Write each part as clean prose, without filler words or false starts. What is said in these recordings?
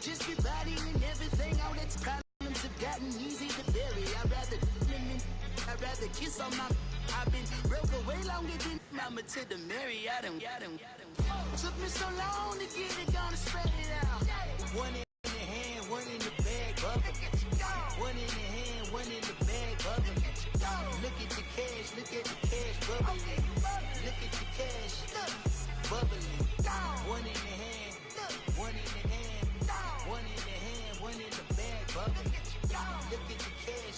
just be body and everything. All its problems have gotten easy to bury. I'd rather kiss on my. I've been broke away longer than mama to the Mary. I don't. Took me so long to get it, gonna spread it out. One in the hand, one in the bag, bubble. One in the hand, one in the bag, bubble. Look at the cash, bubbling. Look at the cash, bubbling. One in the hand, one in the hand, one in the hand, one in the bag, bubbling. Look at the cash,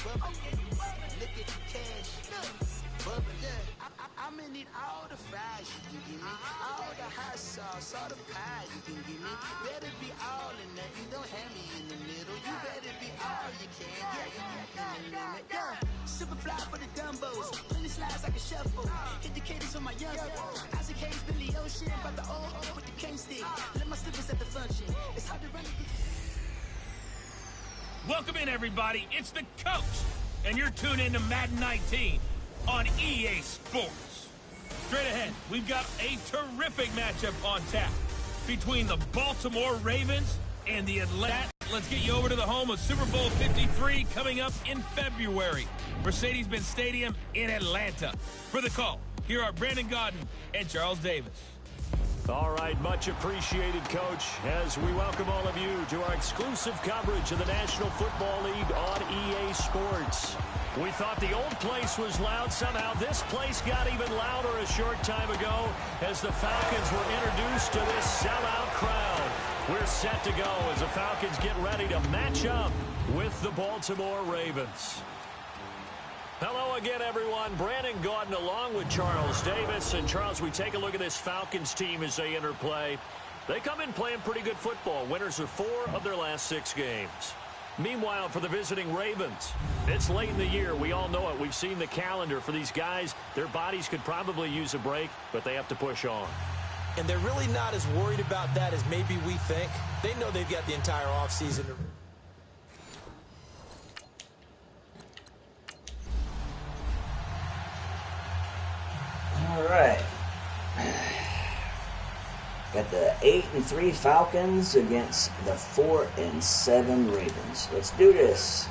bubbling. Look at the cash, bubbling. I'm gonna need all the fries you can give me, all the hot sauce, all the pie you can give me. Better be all in nothing, don't have me in the middle. You better be all you can, yeah. Super fly for the Dumbos, plenty slides like a shuffle. Hit the cadence on my young. Isaac Hayes, Billy Ocean, about the old with the cane stick. Let my slippers at the function. It's hard to run. Welcome in, everybody. It's the coach, and you're tuned in to Madden 19 on EA Sports. Straight ahead, we've got a terrific matchup on tap between the Baltimore Ravens and the Atlanta. Let's get you over to the home of Super Bowl 53 coming up in February. Mercedes-Benz Stadium in Atlanta. For the call, here are Brandon Gaudin and Charles Davis. All right, much appreciated, Coach, as we welcome all of you to our exclusive coverage of the National Football League on EA Sports. We thought the old place was loud. Somehow this place got even louder a short time ago as the Falcons were introduced to this sellout crowd. We're set to go as the Falcons get ready to match up with the Baltimore Ravens. Hello again, everyone. Brandon Gaudin along with Charles Davis. And, Charles, we take a look at this Falcons team as they enter play. They come in playing pretty good football. Winners of 4 of their last 6 games. Meanwhile, for the visiting Ravens, it's late in the year. We all know it. We've seen the calendar for these guys. Their bodies could probably use a break, but they have to push on. And they're really not as worried about that as maybe we think. They know they've got the entire offseason to... All right. Got the 8-3 Falcons against the 4-7 Ravens. Let's do this.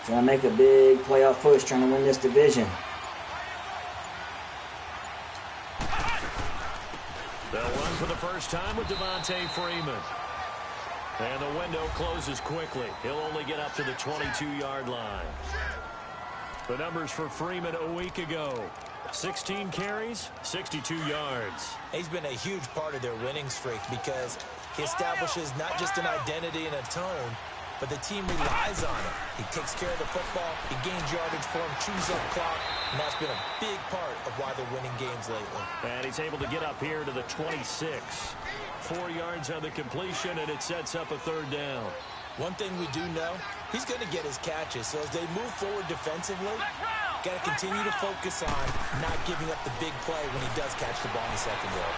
Trying to make a big playoff push, trying to win this division. They'll run for the first time with Devontae Freeman. And the window closes quickly. He'll only get up to the 22-yard line. The numbers for Freeman a week ago. 16 carries, 62 yards. He's been a huge part of their winning streak because he establishes not just an identity and a tone, but the team relies on him. He takes care of the football, he gains yardage for him, chews up clock, and that's been a big part of why they're winning games lately. And he's able to get up here to the 26. 4 yards on the completion, and it sets up a 3rd down. One thing we do know, he's going to get his catches. So as they move forward defensively, got to continue to focus on not giving up the big play when he does catch the ball in the secondary.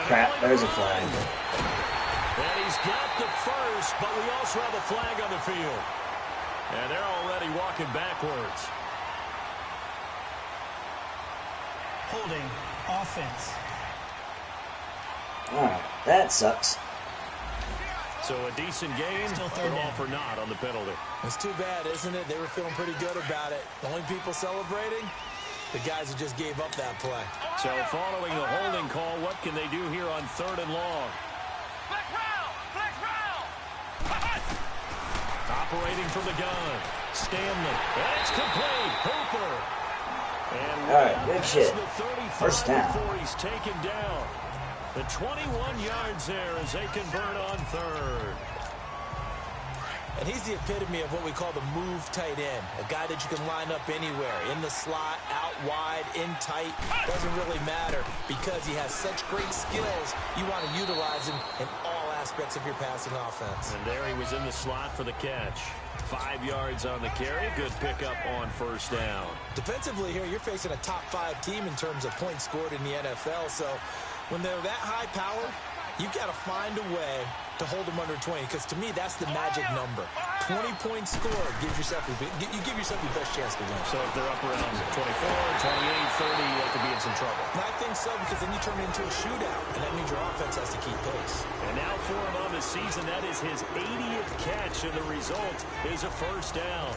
Crap, there's a flag. And he's got the first, but we also have a flag on the field. And they're already walking backwards. Holding offense. All right, that sucks. So a decent game, but all for naught on the penalty. It's too bad, isn't it? They were feeling pretty good about it. The only people celebrating, the guys who just gave up that play. So following the holding call, what can they do here on 3rd and long? Operating from the gun, Stanley. And it's complete. Hooper. And all right, good shit. First down. Before he's taken down. The 21 yards there as they convert on 3rd. And he's the epitome of what we call the move tight end. A guy that you can line up anywhere. In the slot, out wide, in tight. Doesn't really matter because he has such great skills. You want to utilize him in all aspects of your passing offense. And there he was in the slot for the catch. 5 yards on the carry. Good pickup on 1st down. Defensively here, you're facing a top 5 team in terms of points scored in the NFL. So when they're that high powered, you got to find a way to hold them under 20, because to me, that's the magic number. 20 points scored gives yourself you give yourself the best chance to win. So if they're up around 24, 28, 30, they could be in some trouble. And I think so because then you turn it into a shootout, and that means your offense has to keep pace. And now for him on the season, that is his 80th catch, and the result is a first down.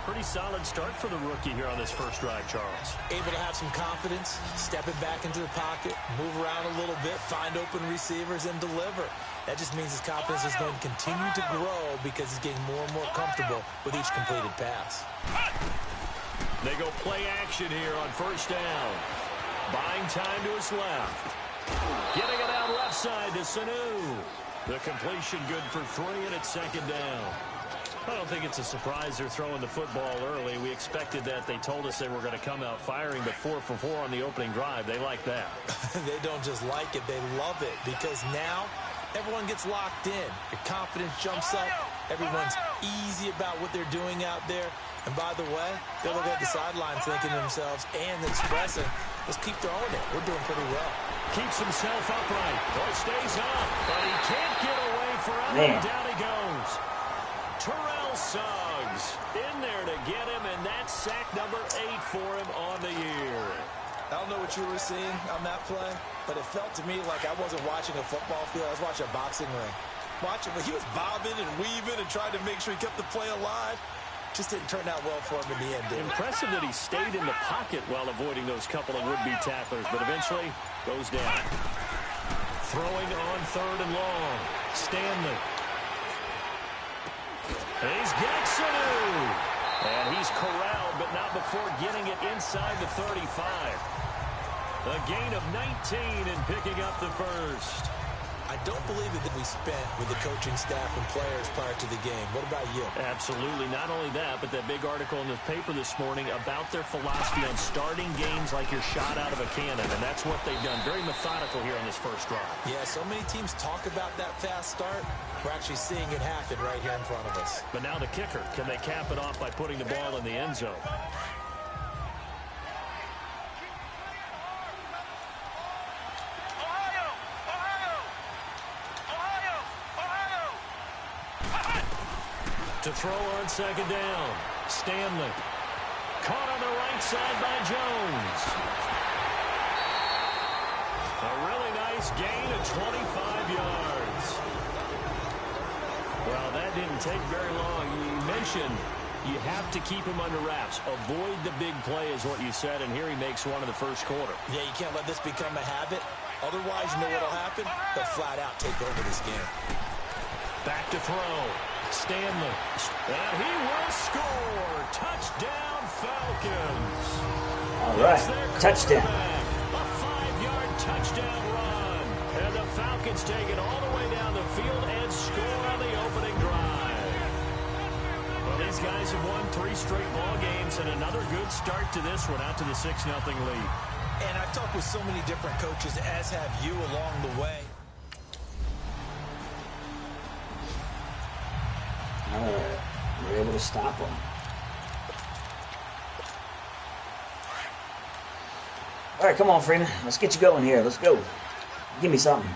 Pretty solid start for the rookie here on this first drive, Charles. Able to have some confidence, step it back into the pocket, move around a little bit, find open receivers, and deliver. That just means his confidence is going to continue to grow because he's getting more and more comfortable with each completed pass. They go play action here on first down. Buying time to his left. Getting it out left side to Sanu. The completion good for 3, and it's second down. I don't think it's a surprise they're throwing the football early. We expected that. They told us they were going to come out firing, but 4 for 4 on the opening drive. They like that. They don't just like it. They love it because now everyone gets locked in. Your confidence jumps up. Everyone's easy about what they're doing out there. And by the way, they look at the sidelines thinking to themselves and expressing, let's keep throwing it. We're doing pretty well. Keeps himself upright. Or stays up, but he can't get away forever. Down he goes. Terrell Suggs in there to get him, and that's sack number 8 for him on the year. I don't know what you were seeing on that play, but it felt to me like I wasn't watching a football field. I was watching a boxing ring. He was bobbing and weaving and trying to make sure he kept the play alive. Just didn't turn out well for him in the end, did it? Impressive that he stayed in the pocket while avoiding those couple of would-be tacklers, but eventually goes down. Throwing on 3rd and long. Stanley. He's got Sanu. And he's corralled, but not before getting it inside the 35. A gain of 19 and picking up the first. I don't believe it that we spent with the coaching staff and players prior to the game. What about you? Absolutely. Not only that, but that big article in the paper this morning about their philosophy on starting games like you're shot out of a cannon, and that's what they've done. Very methodical here on this first drive. Yeah, so many teams talk about that fast start. We're actually seeing it happen right here in front of us. But now the kicker. Can they cap it off by putting the ball in the end zone? To throw on second down. Stanley. Caught on the right side by Jones. A really nice gain of 25 yards. Well, that didn't take very long. You mentioned you have to keep him under wraps. Avoid the big play is what you said, and here he makes one in the first quarter. Yeah, you can't let this become a habit. Otherwise, you know what will happen? They'll flat out take over this game. Back to throw. Stanley. And he will score. Touchdown, Falcons. All right. Touchdown. A 5-yard touchdown run. And the Falcons take it all the way down the field and score on the opening drive. Well, these guys have won 3 straight ball games, and another good start to this one out to the 6-0 lead. And I've talked with so many different coaches, as have you along the way. We're able to stop them. All right, come on, Freeman. Let's get you going here. Let's go. Give me something.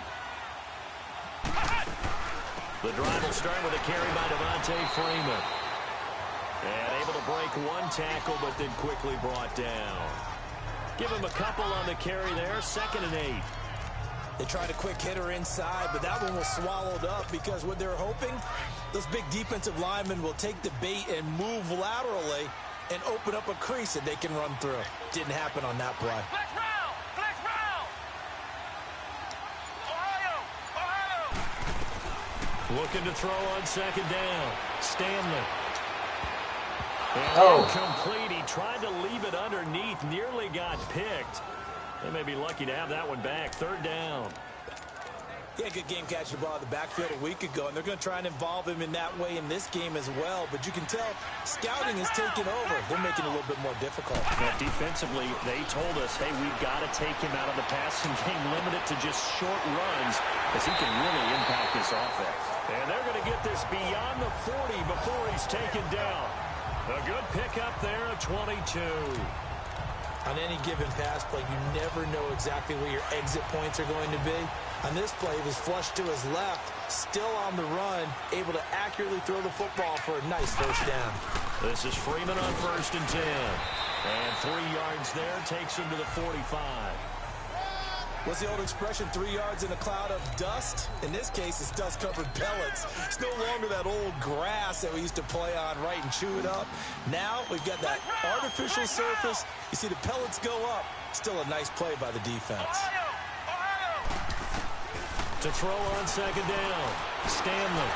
The drive will start with a carry by Devontae Freeman. And able to break one tackle, but then quickly brought down. Give him a couple on the carry there. 2nd and 8. They tried a quick hitter inside, but that one was swallowed up because what they're hoping, those big defensive linemen will take the bait and move laterally and open up a crease that they can run through. Didn't happen on that play. Flex round! Flex round! Ohio! Looking to throw on 2nd down. Stanley. Oh. Incomplete. He tried to leave it underneath. Nearly got picked. They may be lucky to have that one back. 3rd down. Yeah, good game catching the ball in the backfield a week ago, and they're going to try and involve him in that way in this game as well. But you can tell scouting is taking over. They're making it a little bit more difficult. Now, defensively, they told us, hey, we've got to take him out of the passing game, limit it to just short runs, because he can really impact this offense. And they're going to get this beyond the 40 before he's taken down. A good pickup there, a 22. On any given pass play, you never know exactly where your exit points are going to be. On this play, he was flushed to his left, still on the run, able to accurately throw the football for a nice first down. This is Freeman on 1st and 10. And 3 yards there takes him to the 45. What's the old expression, 3 yards in a cloud of dust? In this case, it's dust-covered pellets. It's no longer that old grass that we used to play on, right, and chew it up. Now we've got that artificial surface. You see the pellets go up. Still a nice play by the defense. To throw on second down. Stanley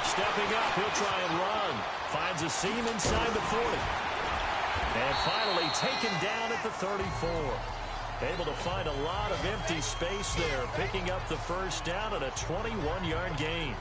stepping up. He'll try and run. Finds a seam inside the 40. And finally taken down at the 34. Able to find a lot of empty space there, picking up the first down at a 21-yard gain.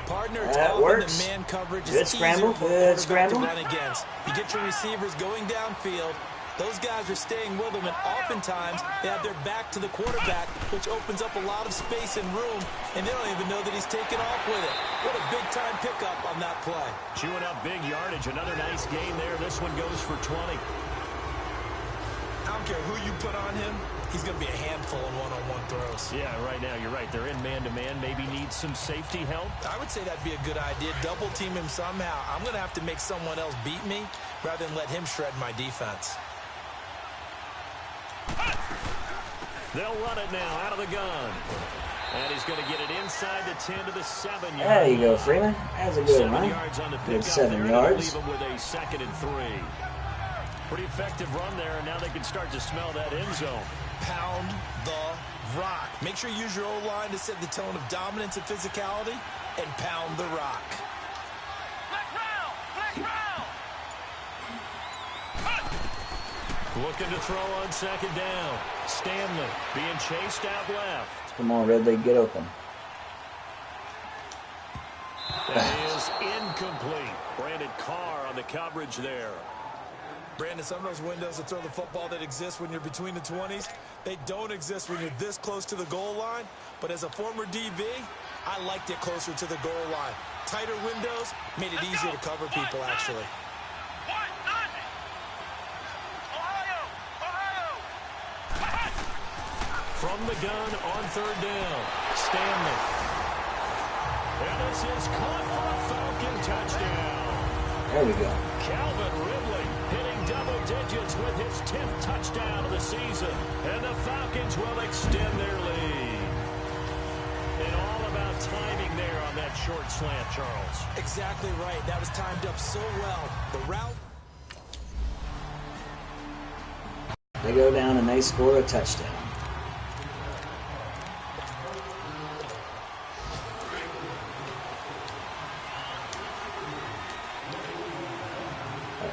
Partner, that works. The man coverage good scramble, good scramble. To run against. You get your receivers going downfield. Those guys are staying with them, and oftentimes they have their back to the quarterback, which opens up a lot of space and room, and they don't even know that he's taken off with it. What a big-time pickup on that play. Chewing up big yardage. Another nice gain there. This one goes for 20. I don't care who you put on him. He's going to be a handful in one-on-one throws. Yeah, right now, you're right. They're in man-to-man. Maybe need some safety help. I would say that'd be a good idea. Double team him somehow. I'm going to have to make someone else beat me rather than let him shred my defense. They'll run it now out of the gun. And he's going to get it inside the 10 to the 7 yard. There you go, Freeman. That's a good run. Good 7 yards. Leave him with a 2nd and 3. Pretty effective run there, and now they can start to smell that end zone. Pound the rock. Make sure you use your O-line to set the tone of dominance and physicality, and pound the rock. Looking to throw on second down. Stanley being chased out left. Come on, Ridley, get open. That is incomplete. Brandon Carr on the coverage there. Brandon, some of those windows to throw the football that exist when you're between the 20s, they don't exist when you're this close to the goal line. But as a former DB, I liked it closer to the goal line. Tighter windows made it easier to cover people, actually. From the gun on third down, Stanley. And this is caught for a Falcon touchdown. There we go. Calvin Ridley hitting double digits with his 10th touchdown of the season. And the Falcons will extend their lead. And all about timing there on that short slant, Charles. Exactly right. That was timed up so well. The route. They go down and they score a touchdown.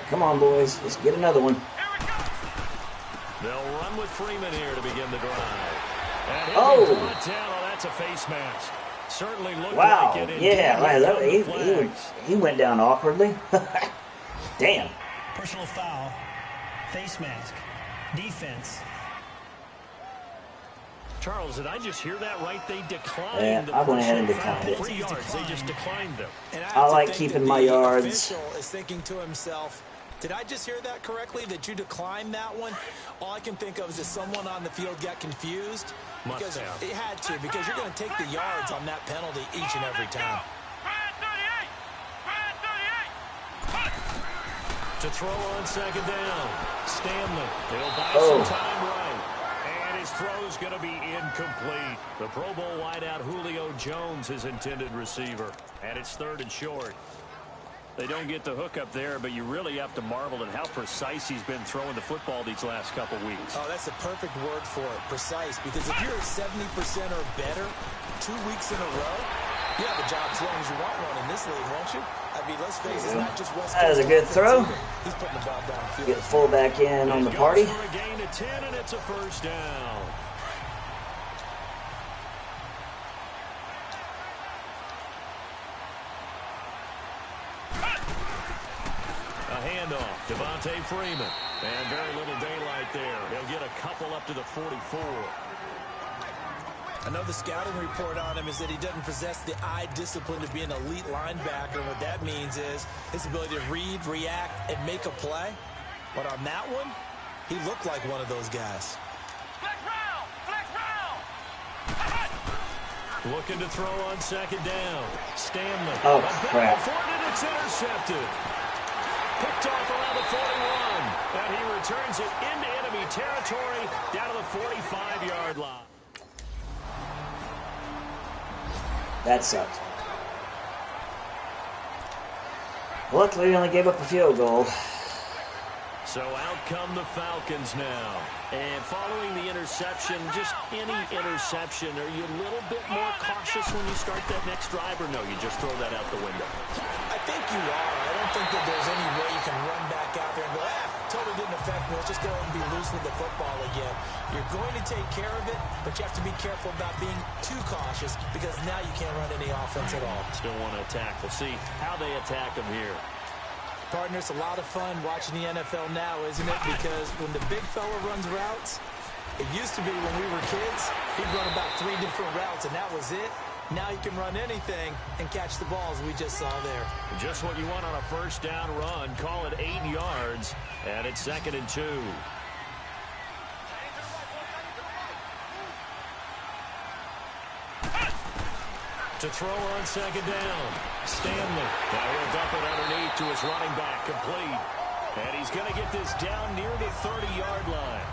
Come on, boys. Let's get another one. They'll run with Freeman here to begin the drive. And oh, that's a face mask. Certainly looked wow. like it. Yeah, right. He went down awkwardly. Damn. Personal foul. Face mask. Defense. Charles, did I just hear that right? They declined. Yeah, the I went ahead and declined it. 3 yards. They just declined them. I like keeping my yards. The official is thinking to himself, did I just hear that correctly, that you declined that one? All I can think of is that someone on the field got confused. Because it had to, because you're going to take the yards on that penalty each and every time. To throw on second down, Stanley. They'll buy some time right. And his throw's going to be incomplete. The Pro Bowl wideout Julio Jones, his intended receiver. And it's 3rd and short. They don't get the hook up there, but you really have to marvel at how precise he's been throwing the football these last couple weeks. Oh, that's the perfect word for it, precise. Because if you're at 70% or better 2 weeks in a row, you have a job as long as you want one in this league, won't you? I mean, let's face it, it's not just West Coast. That was a good throw. He's putting the ball downfield. Get the fullback in on the party. For a gain of 10, and it's a first down. A handoff, Devontae Freeman. And very little daylight there. He'll get a couple up to the 44. I know the scouting report on him is that he doesn't possess the eye discipline to be an elite linebacker. What that means is his ability to read, react, and make a play. But on that one, he looked like one of those guys. Looking to throw on second down. Stanley. Oh, crap. And it's intercepted. picked off around the 41. And he returns it into enemy territory down to the 45-yard line. That sucked. Luckily, we only gave up a field goal. So out come the Falcons now. And following the interception, just any interception, are you a little bit more cautious when you start that next drive, or no, you just throw that out the window? I think you are. I don't think that there's any way you can run back out there and go, totally didn't affect me. Let's just go ahead and be loose with the football again. You're going to take care of it, but you have to be careful about being too cautious because now you can't run any offense at all. Still want to attack. We'll see how they attack them here. Partner, it's a lot of fun watching the NFL now, isn't it? Because when the big fella runs routes, it used to be when we were kids, he'd run about 3 different routes, and that was it. Now you can run anything and catch the balls we just saw there. Just what you want on a first down run. Call it 8 yards, and it's 2nd and 2. To throw on 2nd down. Stanley. Now he'll dump it underneath to his running back. Complete. And he's going to get this down near the 30-yard line.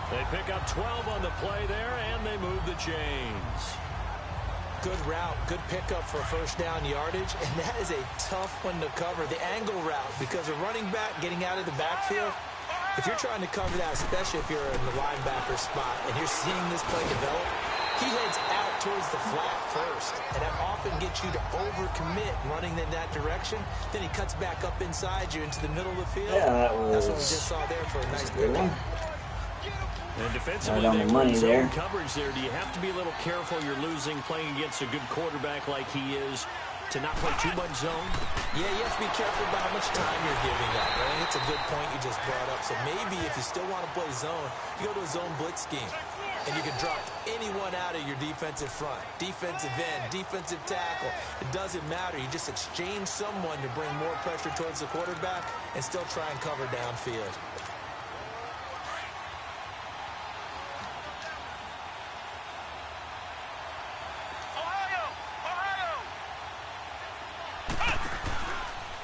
They pick up 12 on the play there, and they move the chains. Good route, good pickup for first down yardage, and that is a tough one to cover, the angle route, because a running back getting out of the backfield, if you're trying to cover that, especially if you're in the linebacker spot, and you're seeing this play develop, he heads out towards the flat first, and that often gets you to overcommit running in that direction. Then he cuts back up inside you into the middle of the field. Yeah, that's what we just saw there for a nice pickup. And defensively, right on the money there. Coverage there. Do you have to be a little careful? You're losing playing against a good quarterback like he is to not play too much zone? Yeah, you have to be careful about how much time you're giving up. I think it's a good point you just brought up. So maybe if you still want to play zone, you go to a zone blitz scheme. And you can drop anyone out of your defensive front. Defensive end, defensive tackle. It doesn't matter. You just exchange someone to bring more pressure towards the quarterback and still try and cover downfield.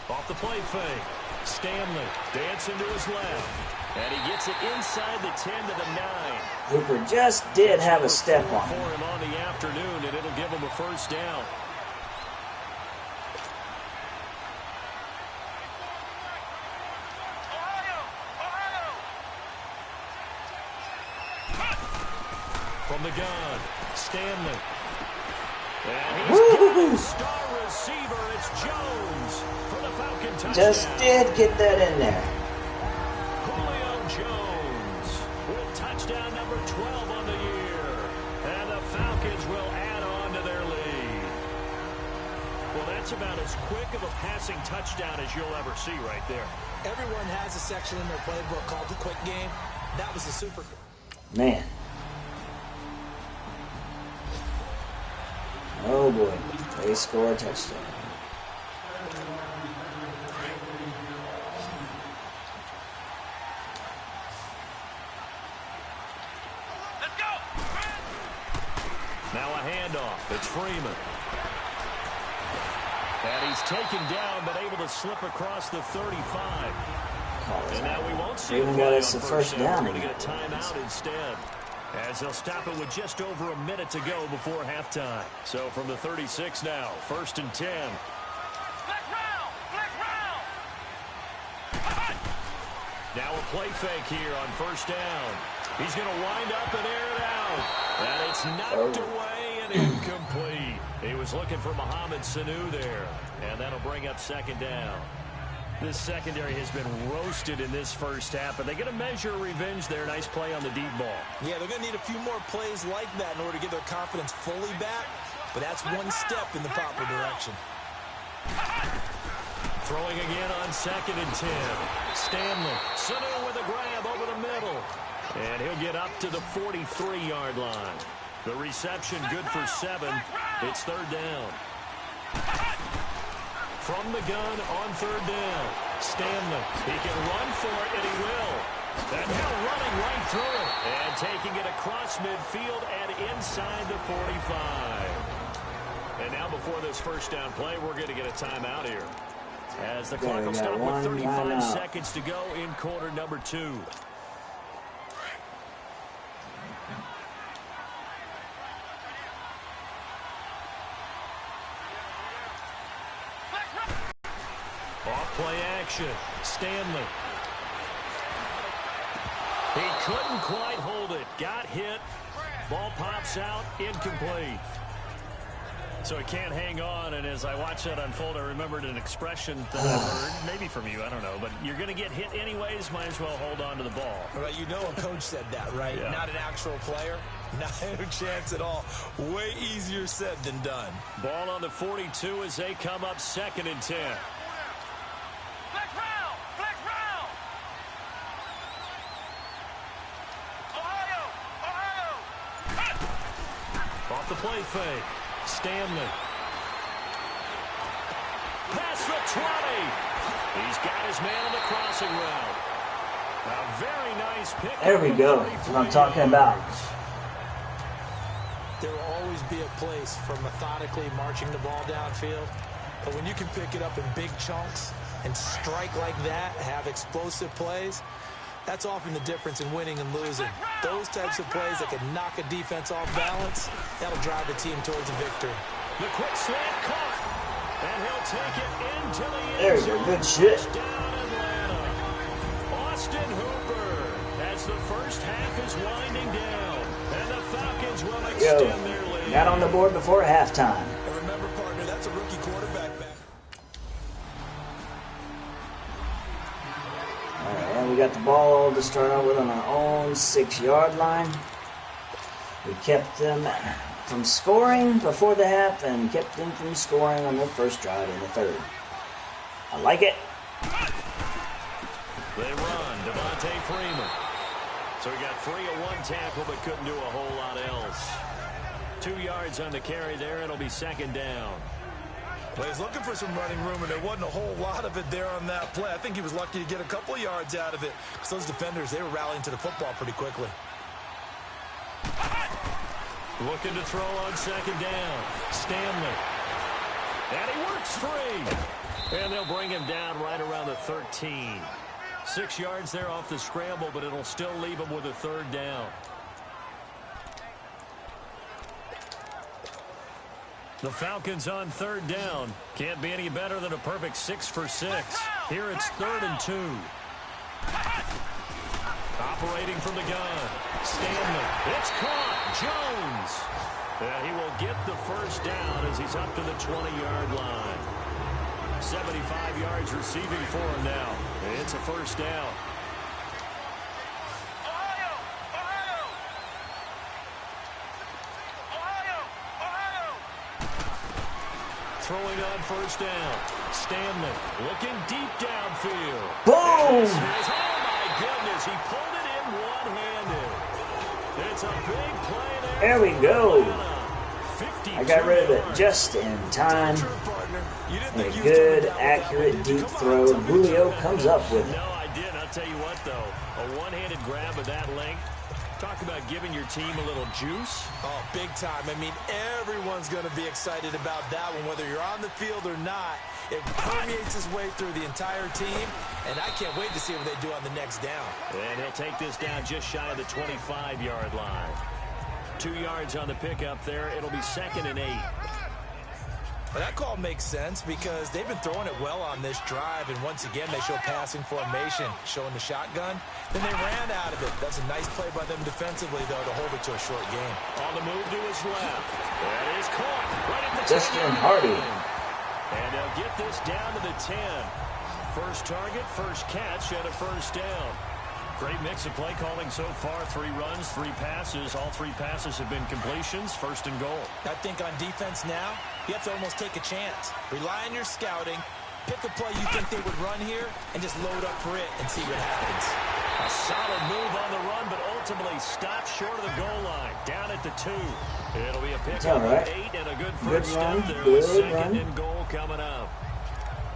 Off the play fake. Stanley dancing to his left. And he gets it inside the 10 to the 9. Hooper just did have a step on for him. him on the afternoon, and it'll give him a first down. From the gun, Stanley. And he's got a star receiver. It's Jones for the Falcon touchdown. Just did get that in there. Julio Jones with touchdown number 12 on the year. And the Falcons will add on to their lead. Well, that's about as quick of a passing touchdown as you'll ever see right there. Everyone has a section in their playbook called the quick game. That was the super. Man. Oh boy, they score a touchdown. Let's go! Now a handoff. It's Freeman. And he's taken down, but able to slip across the 35. And now we won't see Freeman got us the first down. We're going to get a timeout instead, as they'll stop it with just over a minute to go before halftime. So from the 36 now, 1st and 10. Black round! Black round! Now a play fake here on 1st down. He's going to wind up and air it out. And it's knocked away and incomplete. He was looking for Mohamed Sanu there. And that'll bring up 2nd down. This secondary has been roasted in this first half, but they're going to measure revenge there. Nice play on the deep ball. Yeah, they're going to need a few more plays like that in order to get their confidence fully back, but that's one step in the proper direction. Throwing again on 2nd and 10. Stanley, Sanu with a grab over the middle, and he'll get up to the 43-yard line. The reception good for 7. It's 3rd down. From the gun on 3rd down. Stanley, he can run for it, and he will. And now running right through it. And taking it across midfield and inside the 45. And now before this first down play, we're going to get a timeout here. As the clock will stop with 35 seconds to go in quarter number 2. Off-play action. Stanley. He couldn't quite hold it. Got hit. Ball pops out. Incomplete. So he can't hang on, and as I watched that unfold, I remembered an expression that I've heard, maybe from you, I don't know, but you're going to get hit anyways, might as well hold on to the ball. Right, you know a coach said that, right? Yeah. Not an actual player. Not a chance at all. Way easier said than done. Ball on the 42 as they come up 2nd and 10. Flex round! Flex round! Ohio! Off the play fake. Stanley. Past the 20. He's got his man on the crossing route. A very nice pick. There we go. That's what I'm talking about. There will always be a place for methodically marching the ball downfield. But when you can pick it up in big chunks and strike like that, have explosive plays, that's often the difference in winning and losing. Those types of plays that can knock a defense off balance, that'll drive the team towards a victory. The quick slant caught, and he'll take it into the end. There you go, good shit. Down Atlanta. Austin Hooper, as the first half is winding down, and the Falcons will extend their lead. Got on the board before halftime. And remember, partner, that's a rookie quarterback back. We got the ball to start out with on our own 6-yard line. We kept them from scoring before the half and kept them from scoring on their first drive in the 3rd. I like it. They run. Devontae Freeman. So he got free of 1 tackle but couldn't do a whole lot else. 2 yards on the carry there. It'll be 2nd down. Well, he's looking for some running room, and there wasn't a whole lot of it there on that play. I think he was lucky to get a couple of yards out of it. Because those defenders, they were rallying to the football pretty quickly. Looking to throw on 2nd down. Stanley. And he works free. And they'll bring him down right around the 13. 6 yards there off the scramble, but it'll still leave him with a 3rd down. The Falcons on 3rd down. Can't be any better than a perfect 6 for 6. Here it's 3rd and 2. Operating from the gun. Stanley. It's caught. Jones. And he will get the 1st down as he's up to the 20-yard line. 75 yards receiving for him now. It's a 1st down. Throwing on 1st down. Stanley looking deep downfield. Boom! Oh, my goodness. He pulled it in one-handed. It's a big play there. There we go. I got rid of it just in time. And a good, accurate, deep throw. Julio comes up with it. No, I did. I'll tell you what, though. A one-handed grab of that length. Talk about giving your team a little juice. Oh, big time. I mean, everyone's going to be excited about that one, whether you're on the field or not. It permeates his way through the entire team, and I can't wait to see what they do on the next down. And he'll take this down just shy of the 25-yard line. 2 yards on the pickup there. It'll be 2nd and 8. Well, that call makes sense because they've been throwing it well on this drive, and once again, they show passing formation, showing the shotgun. Then they ran out of it. That's a nice play by them defensively, though, to hold it to a short game. On the move to his left. That is caught right at the Justin Hardy. And they'll get this down to the 10. First target, first catch, and a 1st down. Great mix of play calling so far. 3 runs, 3 passes. All 3 passes have been completions. 1st and goal. I think on defense now, you have to almost take a chance. Rely on your scouting. Pick a play you think they would run here and just load up for it and see what happens. A solid move on the run, but ultimately stopped short of the goal line. Down at the 2. It'll be a pickup of 8 and a good first step there with 2nd and goal coming up.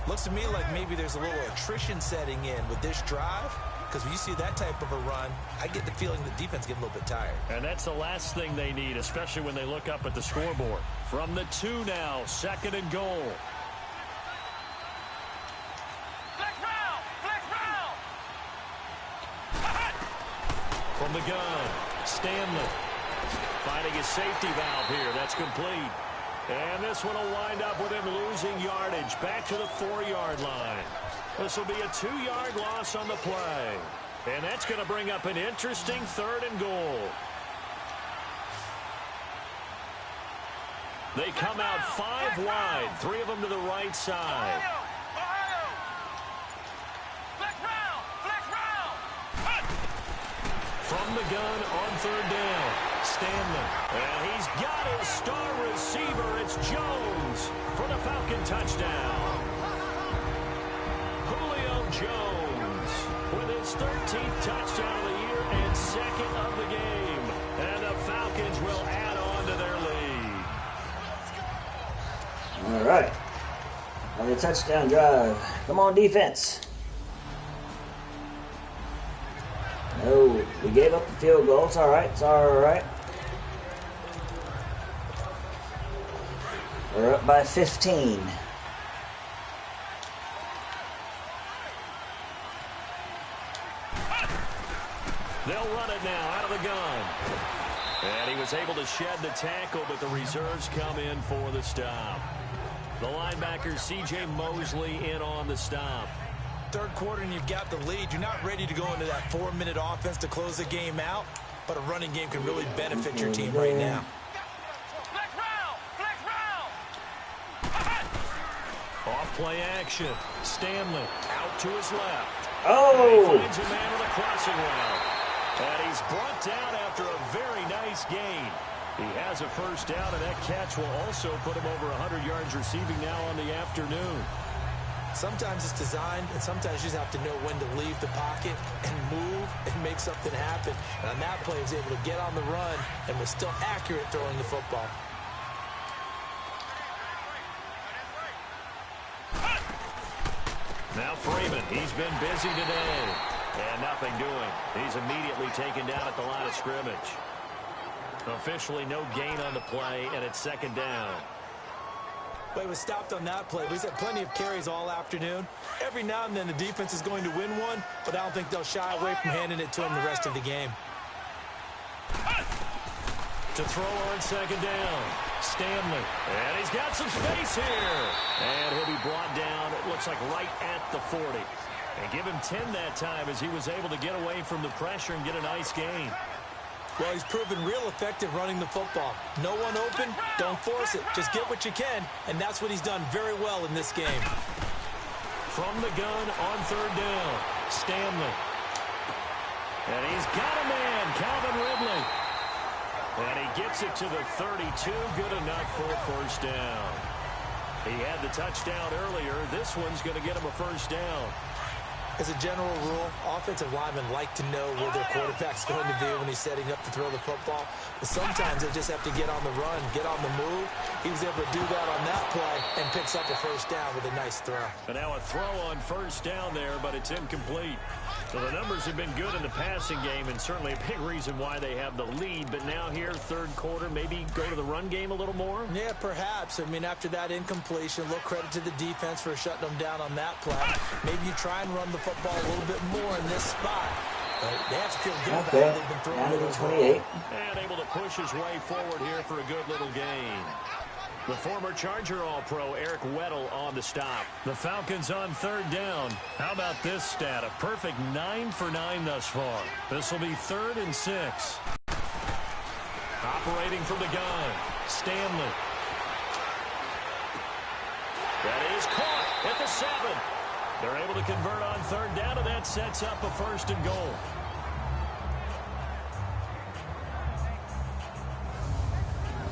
Looks to me like maybe there's a little attrition setting in with this drive. Because when you see that type of a run, I get the feeling the defense getting a little bit tired. And that's the last thing they need, especially when they look up at the scoreboard. From the 2 now, 2nd and goal. From the gun, Stanley. Finding his safety valve here. That's complete. And this one will wind up with him losing yardage back to the 4-yard line. This will be a 2-yard loss on the play. And that's going to bring up an interesting 3rd and goal. They come out 5 wide, 3 of them to the right side. From the gun on 3rd down, Stanley. And he's got his star receiver. It's Jones for the Falcon touchdown. Julio Jones with his 13th touchdown of the year and 2nd of the game. And the Falcons will add on to their lead. All right. On the touchdown drive. Come on, defense. No, we gave up the field goal. It's all right. It's all right. We're up by 15. They'll run it now out of the gun. And he was able to shed the tackle, but the reserves come in for the stop. The linebacker, C.J. Mosley, in on the stop. 3rd quarter and you've got the lead. You're not ready to go into that 4-minute offense to close the game out, but a running game can really benefit your team right now. Off play action. Stanley out to his left. Oh! And he finds a man with a crossing route. And he's brought down after a very nice gain. He has a 1st down, and that catch will also put him over 100 yards receiving now on the afternoon. Sometimes it's designed, and sometimes you just have to know when to leave the pocket and move and make something happen. And on that play, he was able to get on the run and was still accurate throwing the football. Now Freeman, he's been busy today. And nothing doing. He's immediately taken down at the line of scrimmage. Officially no gain on the play, and it's 2nd down. But he was stopped on that play. But he's had plenty of carries all afternoon. Every now and then the defense is going to win one, but I don't think they'll shy away from handing it to him the rest of the game. To throw on 2nd down, Stanley. And he's got some space here. And he'll be brought down, it looks like right at the 40. And give him 10 that time as he was able to get away from the pressure and get a nice gain. Well, he's proven real effective running the football. No one open, don't force it. Just get what you can, and that's what he's done very well in this game. From the gun on 3rd down, Stanley. And he's got a man, Calvin Ridley. And he gets it to the 32, good enough for a 1st down. He had the touchdown earlier. This one's going to get him a 1st down. As a general rule, offensive linemen like to know where their quarterback's going to be when he's setting up to throw the football. But sometimes they just have to get on the run, get on the move. He was able to do that on that play and picks up a 1st down with a nice throw. And now a throw on 1st down there, but it's incomplete. So the numbers have been good in the passing game, and certainly a big reason why they have the lead. But now here, 3rd quarter, maybe go to the run game a little more? Yeah, perhaps. I mean, after that incompletion, a little credit to the defense for shutting them down on that play. Maybe you try and run the football a little bit more in this spot. But they have to feel good about it. They've been throwing it 28. And able to push his way forward here for a good little gain. The former Charger All-Pro Eric Weddle on the stop. The Falcons on 3rd down. How about this stat? A perfect 9 for 9 thus far. This will be 3rd and 6. Operating from the gun, Stanley. That is caught at the 7. They're able to convert on 3rd down, and that sets up a 1st and goal.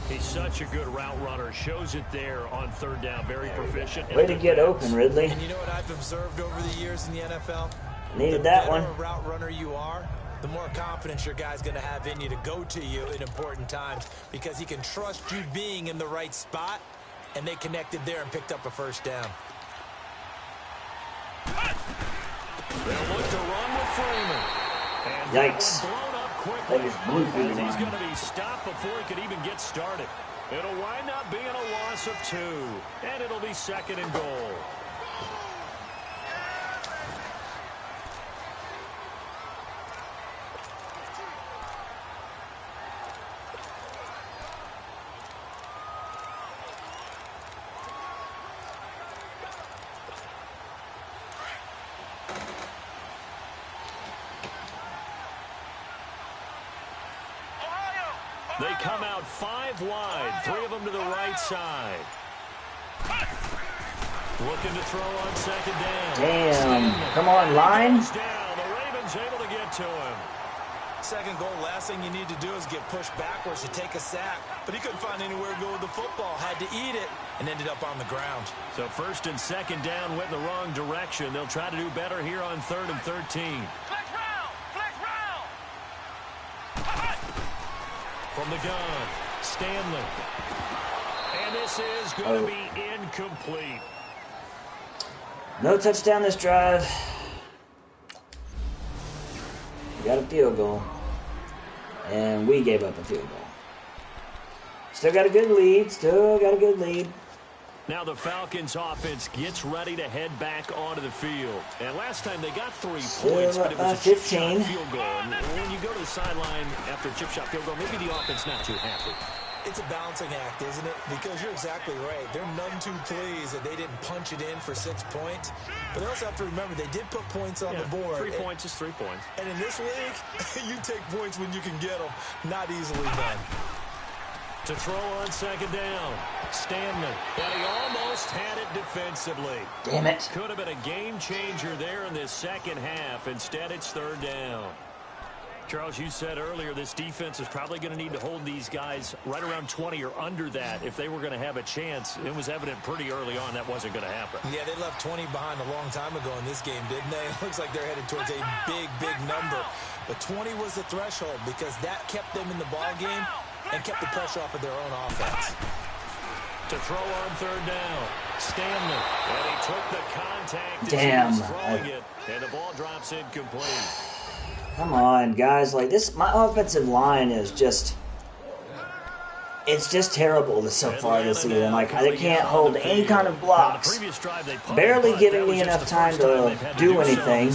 He's such a good route runner. Shows it there on 3rd down. Very proficient. Way to get open, Ridley. And you know what I've observed over the years in the NFL? Needed that one. The better a route runner you are, the more confidence your guy's going to have in you to go to you in important times because he can trust you being in the right spot, and they connected there and picked up a 1st down. They'll look to run with Freeman. And yikes. Blown up quickly. That just blew through the He's line. going to be stopped before he could even get started. It'll wind up being a loss of 2. And it'll be 2nd and goal. They come out 5 wide, 3 of them to the right side. Looking to throw on second down. Damn. Come on, line. Down. The Ravens able to get to him. Second goal, last thing you need to do is get pushed backwards to take a sack. But he couldn't find anywhere to go with the football. Had to eat it and ended up on the ground. So first and second down went in the wrong direction. They'll try to do better here on 3rd and 13. Flex round! Flex round! From the gun, Stanley. And this is going to be incomplete. No touchdown this drive. We got a field goal. And we gave up a field goal. Still got a good lead. Now the Falcons offense gets ready to head back onto the field. And last time they got 3 points, but it was a 15 chip shot field goal. And when you go to the sideline after a chip shot field goal, maybe the offense not too happy. It's a balancing act, isn't it? Because you're exactly right. They're none too pleased that they didn't punch it in for 6 points. But they also have to remember they did put points on the board. 3 points is 3 points. And in this league, you take points when you can get them. Not easily done. To throw on second down, Stanley. And he almost had it defensively. Damn it. Could have been a game changer there in this second half. Instead, it's 3rd down. Charles, you said earlier this defense is probably going to need to hold these guys right around 20 or under that if they were going to have a chance. It was evident pretty early on that wasn't going to happen. Yeah, they left 20 behind a long time ago in this game, didn't they? It looks like they're headed towards a big, big number. But 20 was the threshold because that kept them in the ball game and kept the pressure off of their own offense. To throw on 3rd down, Stanley. And he took the contact as Damn. he was throwing it, and the ball drops incomplete. Come on, guys. Like this, my offensive line is just... It's just terrible so far this season. Like, they can't hold any kind of blocks. Barely giving me enough time to do anything.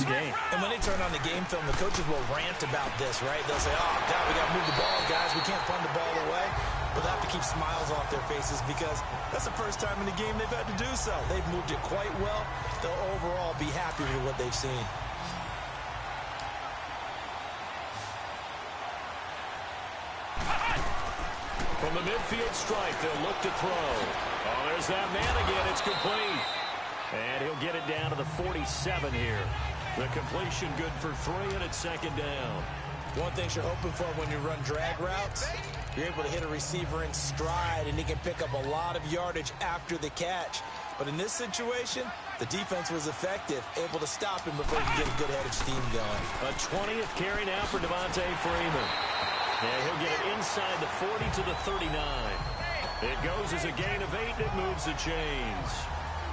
And when they turn on the game film, the coaches will rant about this, right? They'll say, oh, God, we got to move the ball, guys. We can't punt the ball away. But they have to keep smiles off their faces because that's the first time in the game they've had to do so. They've moved it quite well. They'll overall be happy with what they've seen. From the midfield stripe, they'll look to throw. Oh, there's that man again. It's complete. And he'll get it down to the 47 here. The completion good for 3, and it's 2nd down. One thing you're hoping for when you run drag routes, you're able to hit a receiver in stride, and he can pick up a lot of yardage after the catch. But in this situation, the defense was effective, able to stop him before he could get a good head of steam going. A 20th carry now for Devontae Freeman. And he'll get it inside the 40 to the 39. It goes as a gain of 8, and it moves the chains.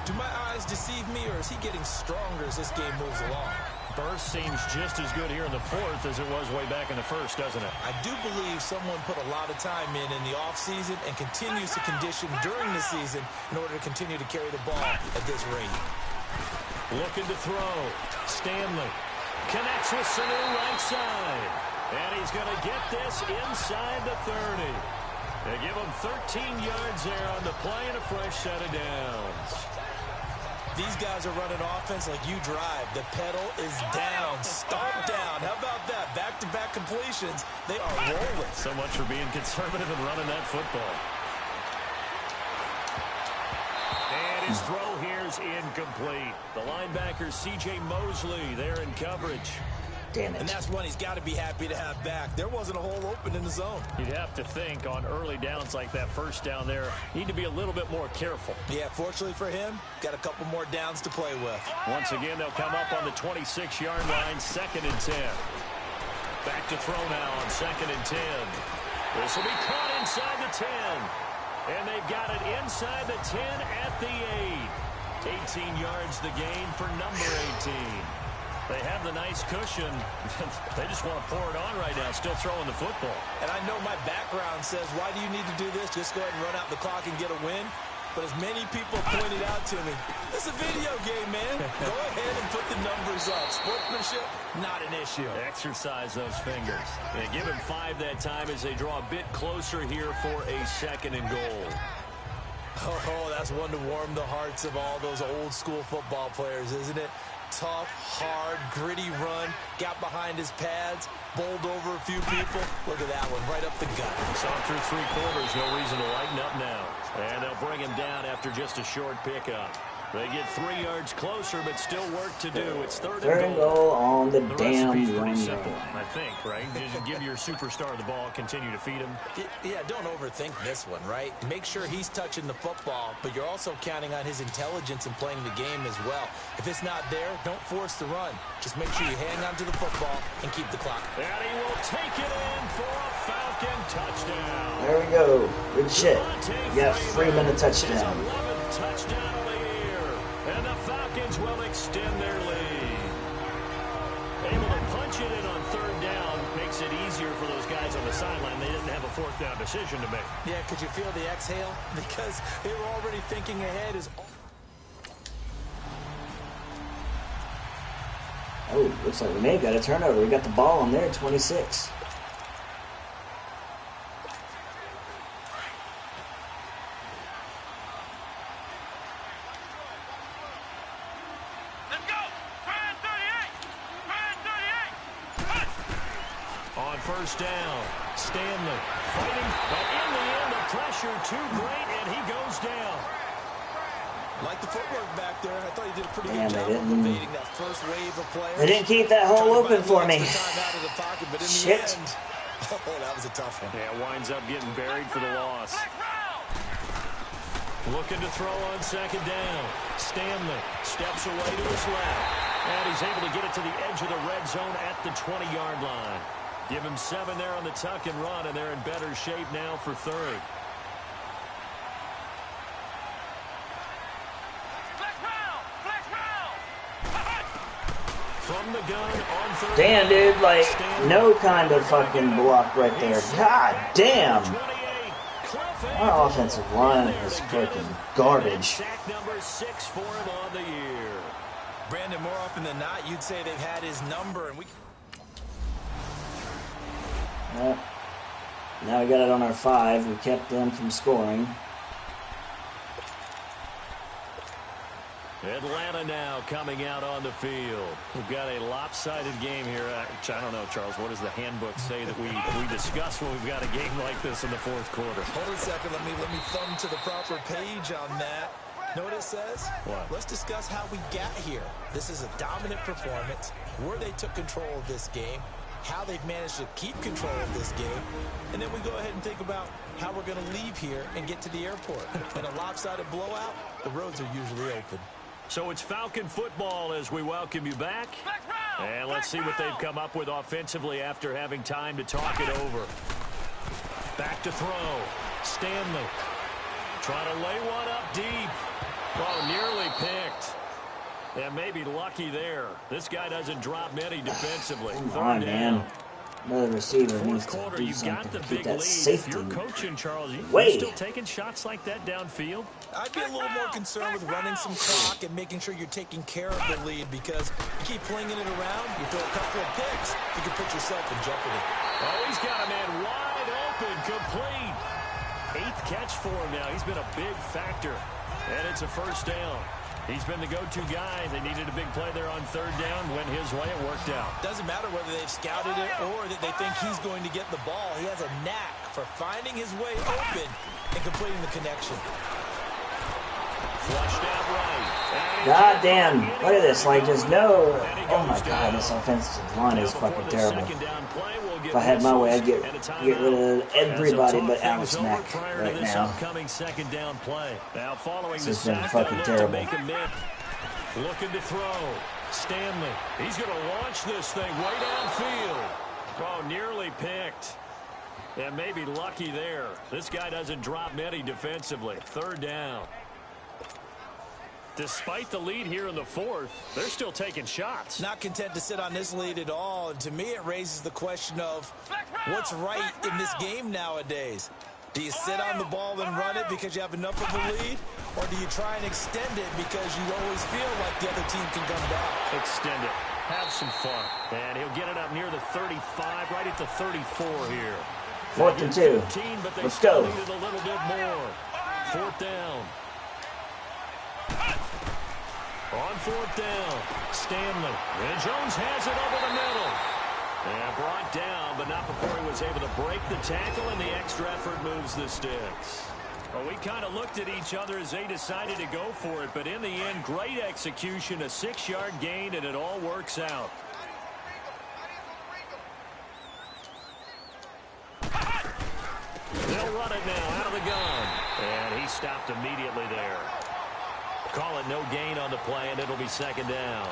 Do my eyes deceive me, or is he getting stronger as this game moves along? Burst seems just as good here in the 4th as it was way back in the 1st, doesn't it? I do believe someone put a lot of time in the offseason and continues to condition during the season in order to continue to carry the ball at this rate. Looking to throw. Stanley connects with Sanu right side. And he's going to get this inside the 30. They give him 13 yards there on the play and a fresh set of downs. These guys are running offense like you drive. The pedal is down, stomp down. How about that? Back-to-back completions. They are rolling. So much for being conservative and running that football. And his throw here is incomplete. The linebacker, C.J. Mosley, there in coverage. Damn it. And that's one he's got to be happy to have back. There wasn't a hole open in the zone. You'd have to think on early downs like that first down there, need to be a little bit more careful. Yeah, fortunately for him, got a couple more downs to play with. Once again, they'll come up on the 26-yard line, 2nd and 10. Back to throw now on 2nd and 10. This will be caught inside the 10. And they've got it inside the 10 at the 8. 18 yards the gain for number 18. They have the nice cushion. They just want to pour it on right now, still throwing the football. And I know my background says, why do you need to do this? Just go ahead and run out the clock and get a win. But as many people pointed out to me, it's a video game, man. Go ahead and put the numbers up. Sportsmanship, not an issue. Exercise those fingers. And give him 5 that time as they draw a bit closer here for a 2nd and goal. Oh, that's one to warm the hearts of all those old school football players, isn't it? tough, hard, gritty run. Got behind his pads, bowled over a few people. Look at that one, right up the gut. Saw through 3 quarters, no reason to lighten up now. And they'll bring him down after just a short pickup. They get 3 yards closer, but still work to do. It's third and goal on the damn recipe's pretty run. simple, I think, right? Just give your superstar the ball, continue to feed him. Yeah, don't overthink this one, right? Make sure he's touching the football, but you're also counting on his intelligence in playing the game as well. If it's not there, don't force the run. Just make sure you hang on to the football and keep the clock. And he will take it in for a Falcon touchdown. There we go. Good shit. You got Freeman a touchdown. 11th touchdown of the year. And the Falcons will extend their lead. Able to punch it in on third down makes it easier for those guys on the sideline. They didn't have a fourth down decision to make. Yeah, could you feel the exhale? Because they were already thinking ahead. Oh, looks like we may have got a turnover. We got the ball on there, 26. On first down, Stanley fighting, but in the end, the pressure too great, and he goes down. Like the footwork back there, I thought he did a pretty Damn, good job of evading that first wave of players. They didn't keep that hole open for me. Pocket, but in Shit. The end, oh, that was a tough one. Yeah, winds up getting buried for the loss. Looking to throw on second down. Stanley steps away to his left, and he's able to get it to the edge of the red zone at the 20-yard line. Give him 7 there on the tuck and run, and they're in better shape now for third. From the gun on third. Damn, dude, like, no kind of fucking block right there. God damn. Our offensive line is freaking garbage. Sack number 6 for him on the year. Brandon, more often than not, you'd say they've had his number, and we... Well, now we got it on our 5. We kept them from scoring. Atlanta now coming out on the field. We've got a lopsided game here. I don't know, Charles, what does the handbook say that we discuss when we've got a game like this in the fourth quarter? Hold a second. Let me thumb to the proper page on that. Know what it says? What? Let's discuss how we got here. This is a dominant performance, where they took control of this game, how they've managed to keep control of this game, and then we go ahead and think about how we're going to leave here and get to the airport. In a lopsided blowout, the roads are usually open. So it's Falcon football as we welcome you back. And let's see what they've come up with offensively after having time to talk it over. Back to throw. Stanley trying to lay one up deep. Oh, nearly picked. And maybe lucky there. This guy doesn't drop many defensively. Come on, man. Another receiver needs Fourth quarter, to do you've got something the to keep big that lead. safety. If you're coaching, Charles, you still taking shots like that downfield? I'd be a little more concerned with running some clock and making sure you're taking care of the lead, because you keep flinging it around, you throw a couple of picks, you can put yourself in jeopardy. Oh, he's got a man wide open, complete. 8th catch for him now. He's been a big factor, and it's a first down. He's been the go-to guy. They needed a big play there on third down. Went his way. It worked out. Doesn't matter whether they've scouted it or that they think he's going to get the ball. He has a knack for finding his way open and completing the connection. Flushed out right. God damn. Look at this. Like, just no. Oh, my God. This offensive line is fucking terrible. If I had my way, I'd get rid of everybody but Alex Mack right now. Second down play. Now following This the has been sack, fucking they'll terrible. make a miss. Looking to throw. Stanley. He's going to launch this thing way downfield. Oh, nearly picked. And maybe lucky there. This guy doesn't drop many defensively. Third down. Despite the lead here in the fourth, they're still taking shots. Not content to sit on this lead at all. And to me, it raises the question of what's right in this game nowadays. Do you sit on the ball and run it because you have enough of a lead? Or do you try and extend it because you always feel like the other team can come back? Extend it. Have some fun. And he'll get it up near the 35, right at the 34 here. 4th and 2. 15, but they Let's still go. needed a little bit more. 4th down. On fourth down, Stanley. And Jones has it over the middle. And brought down, but not before he was able to break the tackle, and the extra effort moves the sticks. Well, we kind of looked at each other as they decided to go for it, but in the end, great execution, a 6-yard gain, and it all works out. They'll run it now out of the gun. And he stopped immediately there. Call it no gain on the play, and it'll be second down.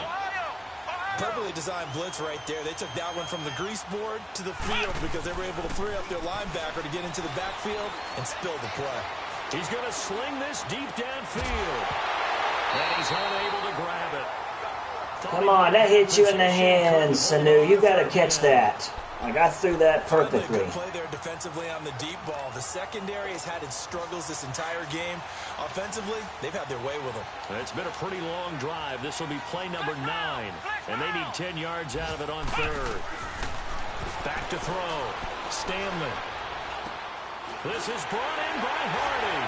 Perfectly designed blitz right there. They took that one from the grease board to the field because they were able to free up their linebacker to get into the backfield and spill the play. He's going to sling this deep downfield. And he's unable to grab it. Come on, that hit you in the hands, Sanu. You got to catch that. Like, I threw that perfectly. Good play there defensively on the deep ball. The secondary has had its struggles this entire game. Offensively, they've had their way with them. It's been a pretty long drive. This will be play number 9. And they need 10 yards out of it on third. Back to throw. Stanley. This is brought in by Hardy.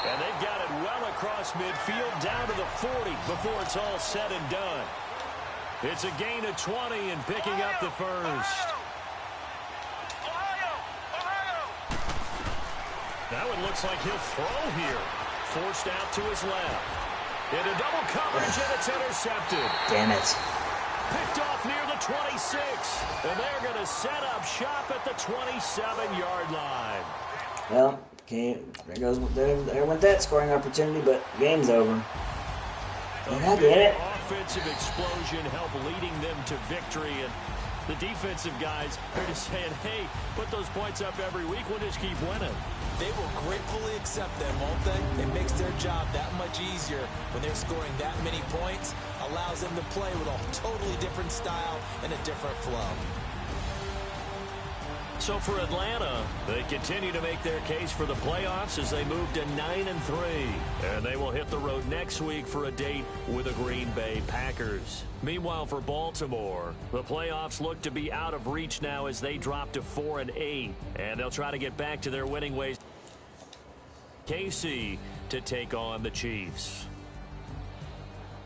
And they've got it well across midfield down to the 40 before it's all said and done. It's a gain of 20 and picking up the first. That one looks like he'll throw here. Forced out to his left. Into double coverage, and it's intercepted. Damn it. Picked off near the 26. And they're going to set up shop at the 27-yard line. Well, okay, there went that scoring opportunity, but game's over. I get it. Offensive explosion helped leading them to victory, and the defensive guys are just saying, hey, put those points up every week, we'll just keep winning. They will gratefully accept them, won't they? It makes their job that much easier when they're scoring that many points, allows them to play with a totally different style and a different flow. So for Atlanta, they continue to make their case for the playoffs as they move to 9-3. And they will hit the road next week for a date with the Green Bay Packers. Meanwhile, for Baltimore, the playoffs look to be out of reach now as they drop to 4-8. And they'll try to get back to their winning ways. KC to take on the Chiefs.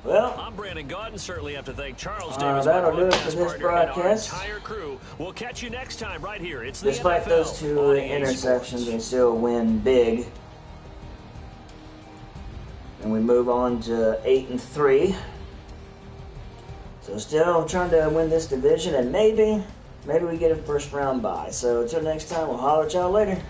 Well, I'm Brandon Gaudin. Certainly have to thank Charles Davis, that'll do it for this broadcast. Our entire crew. We'll catch you next time right here. It's the Despite NFL those 2 interceptions, they still win big. And we move on to 8-3. So still trying to win this division, and maybe we get a first round bye. So until next time, we'll holler at y'all later.